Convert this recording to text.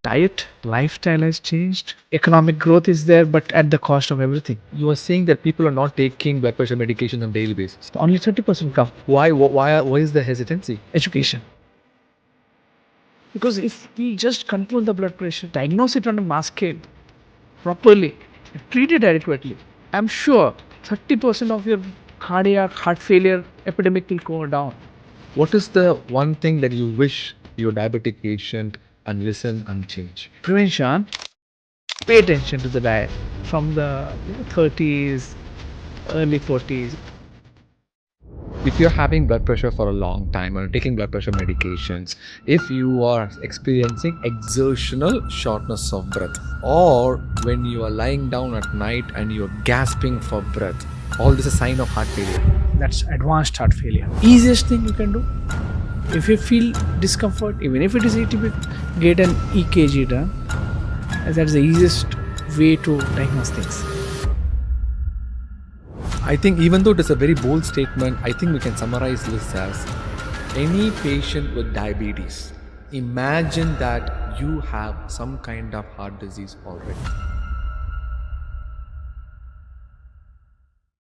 Diet, lifestyle has changed. Economic growth is there, but at the cost of everything. You are saying that people are not taking blood pressure medication on a daily basis. Only 30% come. Why is the hesitancy? Education. Because if we just control the blood pressure, diagnose it on a mass scale properly, treat it adequately, I'm sure 30% of your heart failure epidemic will go down. What is the one thing that you wish your diabetic patient and listen and change? Prevention, pay attention to the diet from the 30s, early 40s. If you're having blood pressure for a long time or taking blood pressure medications, if you are experiencing exertional shortness of breath, or when you are lying down at night and you're gasping for breath, all this is a sign of heart failure. That's advanced heart failure. Easiest thing you can do, if you feel discomfort, even if it is ATP, get an EKG done. That's the easiest way to diagnose things. I think even though it is a very bold statement, I think we can summarize this as any patient with diabetes, imagine that you have some kind of heart disease already.